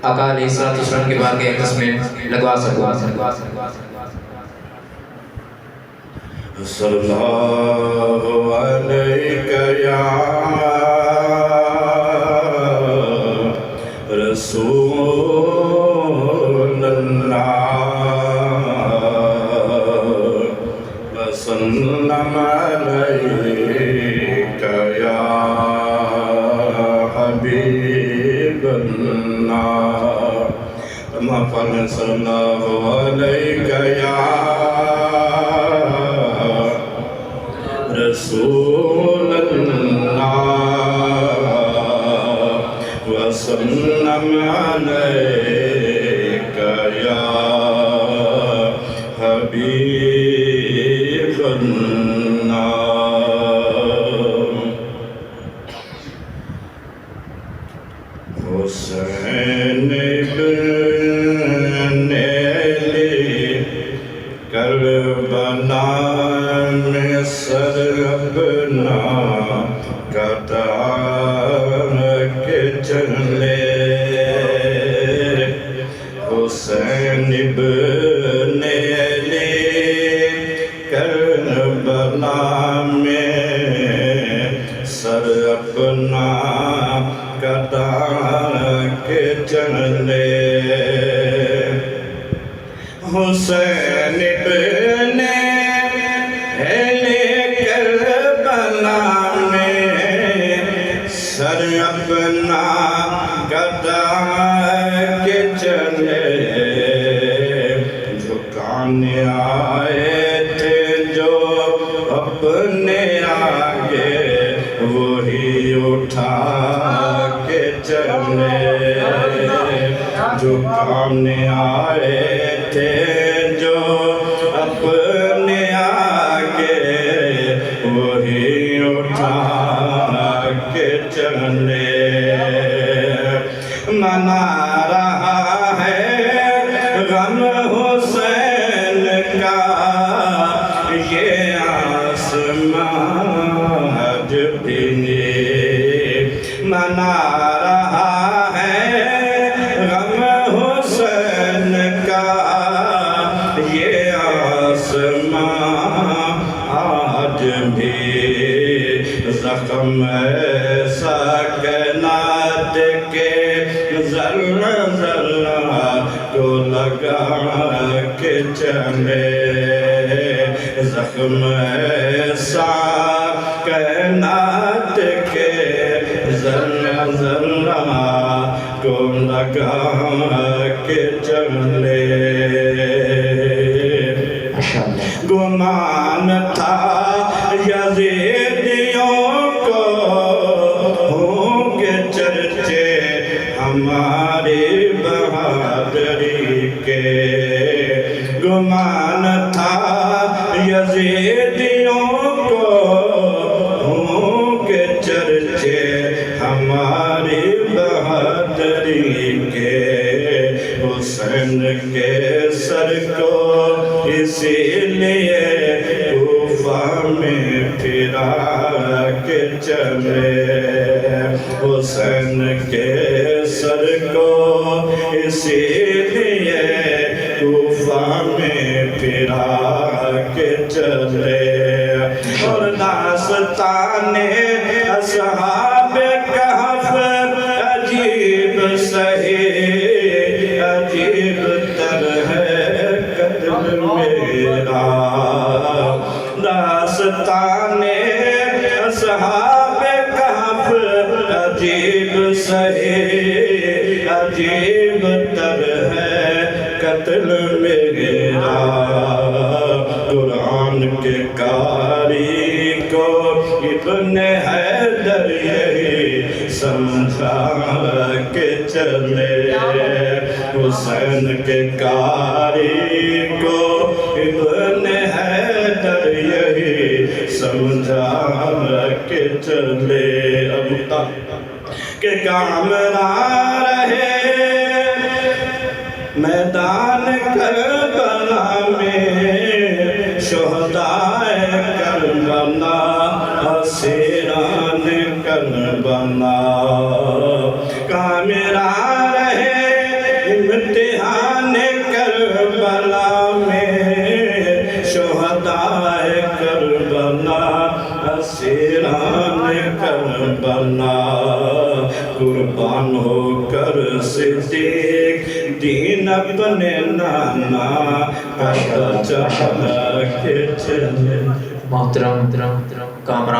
آقا علیہ السلام کے بعد کے اقدس میں لگوا سکو. صلی اللہ علیہ یا رسول اللہ وسلم علیک یا حبیب اللہ. اما فرمائیں صلی اللہ علیہ یا رسول اللہ وسلم علیک یا حبیب اللہ. حسین بن علی کربلا میں سر اپنا کٹا کے چلے. حسین بن علی کربلا میں سر اپنا کٹا کے چلے. حسین بن علی کربلا میں سر اپنا کٹا کے چلے. جھکانے آئے تھے جو اپنے آگے وہی اٹھا کے چلے. جھکانے آئے تھے جو اپنے آگے وہی اٹھا کے چلے. منا رہا ہے غم حسین کا یہ آسمان آج بھی. منا رہا ہے غم حسین کا یہ آسمان آج بھی. زخم ایسا کائنات کے ذرہ ذرہ کو لگا کے چلے. زخم ایسا کائنات کے ذرہ ذرہ کو لگا کے چلے. گمان تھا یزیدیوں کو ہوں گے چرچے ہماری بہادری کے. گمان تھا یزیدیوں کو ہوں گے چرچے ہماری بہادری کے. حسین کے سر کو اسی لیے کوفہ میں پھرا کے چلے. حسین کے سر کو اسی لیے کوفہ میں پھرا کے چلے. اور داستان اصحاب کہف عجیب سہی عجیب تر ہے قتل میرا. داستان اصحاب کہف عجیب سہی عجیب تر ہے قتل میرا. قرآن کے قاری کو ابن حیدر یہی سمجھا کے چلے. حسین کے قاری کو ابن حیدر یہی سمجھا کے چلے. اب تک کہ کام نہ رہے میدان کربلا میں شہدائے کربلا اسیران کربلا. کام نہ رہے بنا قربان ہو کر صدیق دین اپنے نانا پتہ چلا کے چلے. محترم کامران